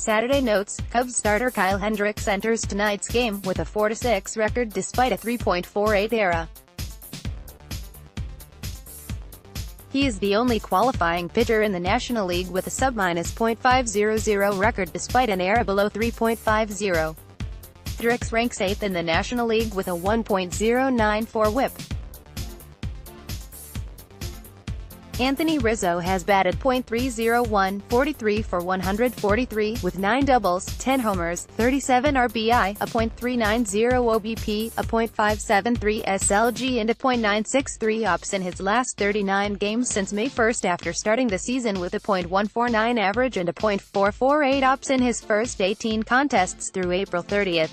Saturday notes, Cubs starter Kyle Hendricks enters tonight's game with a 4-6 record despite a 3.48 ERA. He is the only qualifying pitcher in the National League with a sub-.500 record despite an ERA below 3.50. Hendricks ranks 8th in the National League with a 1.094 whip. Anthony Rizzo has batted .301, 43 for 143, with 9 doubles, 10 homers, 37 RBI, a .390 OBP, a .573 SLG and a .963 OPS in his last 39 games since May 1 after starting the season with a .149 average and a .448 OPS in his first 18 contests through April 30.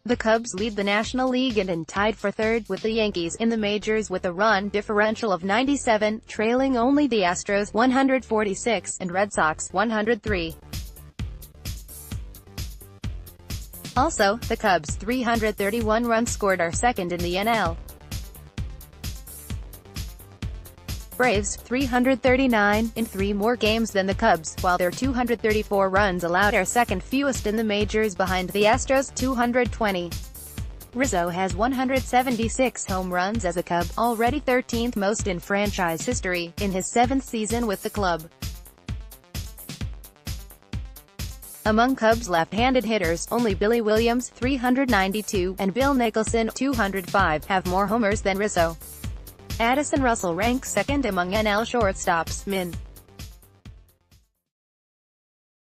The Cubs lead the National League and tied for third with the Yankees in the majors with a run differential of 97, trailing only the Astros 146 and Red Sox 103. Also, the Cubs' 331 runs scored are second in the NL. Braves, 339, in 3 more games than the Cubs, while their 234 runs allowed are second fewest in the majors behind the Astros, 220. Rizzo has 176 home runs as a Cub, already 13th most in franchise history, in his 7th season with the club. Among Cubs left-handed hitters, only Billy Williams, 392, and Bill Nicholson, 205, have more homers than Rizzo. Addison Russell ranks second among NL shortstops, min.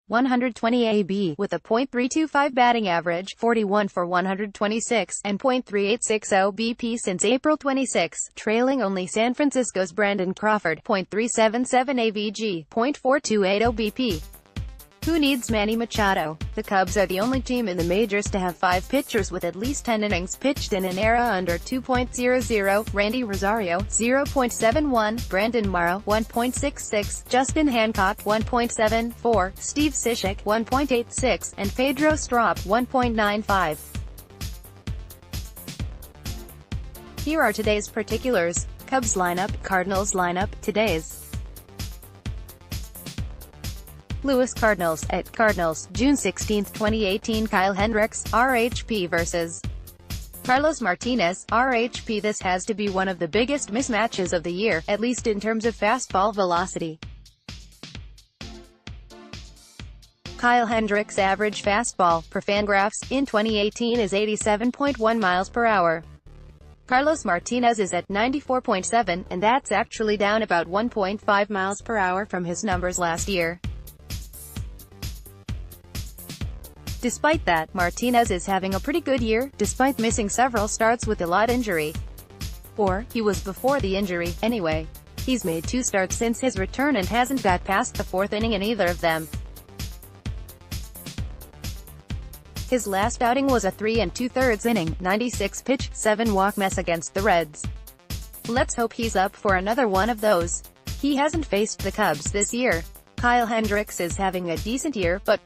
120 AB, with a .325 batting average, 41 for 126, and .386 OBP since April 26, trailing only San Francisco's Brandon Crawford, .377 AVG, .428 OBP. Who needs Manny Machado? The Cubs are the only team in the majors to have 5 pitchers with at least 10 innings pitched in an era under 2.00, Randy Rosario, 0.71, Brandon Morrow, 1.66, Justin Hancock, 1.74, Steve Cishek, 1.86, and Pedro Strop, 1.95. Here are today's particulars. Cubs lineup, Cardinals lineup, today's. Louis Cardinals, at Cardinals, June 16, 2018. Kyle Hendricks, RHP vs. Carlos Martinez, RHP. This has to be one of the biggest mismatches of the year, at least in terms of fastball velocity. Kyle Hendricks' average fastball, per Fangraphs, in 2018 is 87.1 miles per hour. Carlos Martinez is at 94.7, and that's actually down about 1.5 miles per hour from his numbers last year. Despite that, Martinez is having a pretty good year, despite missing several starts with a lot injury. Or, he was before the injury, anyway. He's made 2 starts since his return and hasn't got past the 4th inning in either of them. His last outing was a 3 2/3 inning, 96-pitch, 7-walk mess against the Reds. Let's hope he's up for another one of those. He hasn't faced the Cubs this year. Kyle Hendricks is having a decent year, but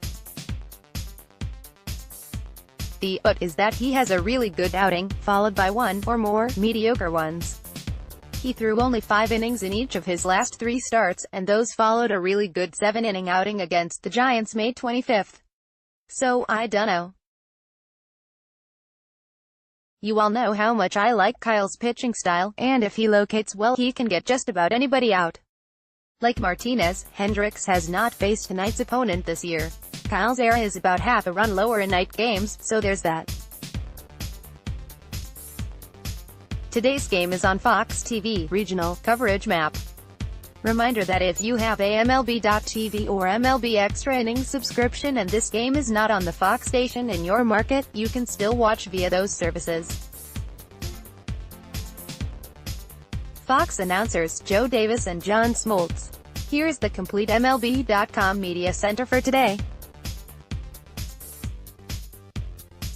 is that he has a really good outing, followed by 1 or more mediocre ones. He threw only 5 innings in each of his last 3 starts, and those followed a really good 7-inning outing against the Giants May 25. So, I dunno. You all know how much I like Kyle's pitching style, and if he locates well, he can get just about anybody out. Like Martinez, Hendricks has not faced tonight's opponent this year. Kyle's ERA is about half a run lower in night games, so there's that. Today's game is on Fox TV, regional coverage map. Reminder that if you have a MLB.TV or MLB Extra Innings subscription and this game is not on the Fox station in your market, you can still watch via those services. Fox announcers Joe Davis and John Smoltz. Here's the complete MLB.com media center for today.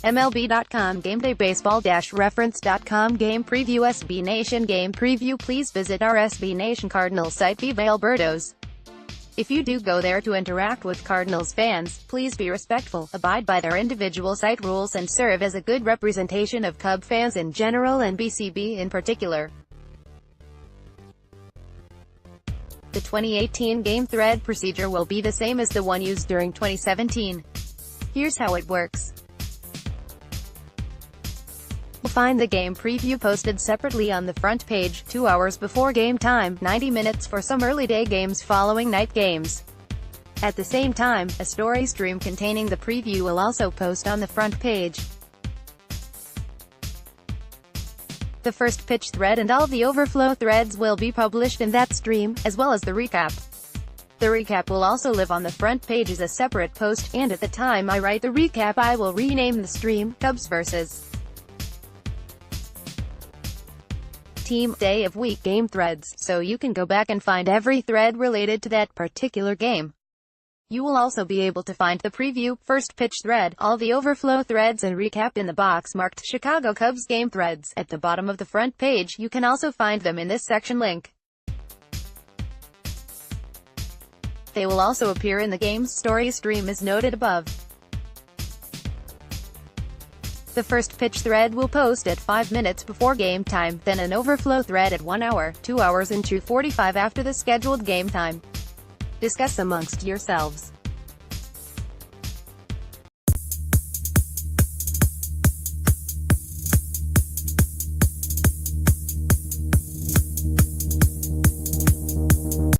MLB.com Gameday Baseball-Reference.com Game Preview SB Nation Game Preview. Please visit our SB Nation Cardinals site Viva Albertos. If you do go there to interact with Cardinals fans, please be respectful, abide by their individual site rules and serve as a good representation of Cub fans in general and BCB in particular. The 2018 game thread procedure will be the same as the one used during 2017. Here's how it works. You'll find the game preview posted separately on the front page, 2 hours before game time, 90 minutes for some early day games following night games. At the same time, a story stream containing the preview will also post on the front page. The first pitch thread and all the overflow threads will be published in that stream, as well as the recap. The recap will also live on the front page as a separate post, and at the time I write the recap I will rename the stream, Cubs vs. Team, Day of Week Game Threads, so you can go back and find every thread related to that particular game. You will also be able to find the preview, first pitch thread, all the overflow threads and recap in the box marked Chicago Cubs Game Threads. At the bottom of the front page you can also find them in this section link. They will also appear in the game's story stream as noted above. The first pitch thread will post at 5 minutes before game time, then an overflow thread at 1 hour, 2 hours and 2:45 after the scheduled game time. Discuss amongst yourselves.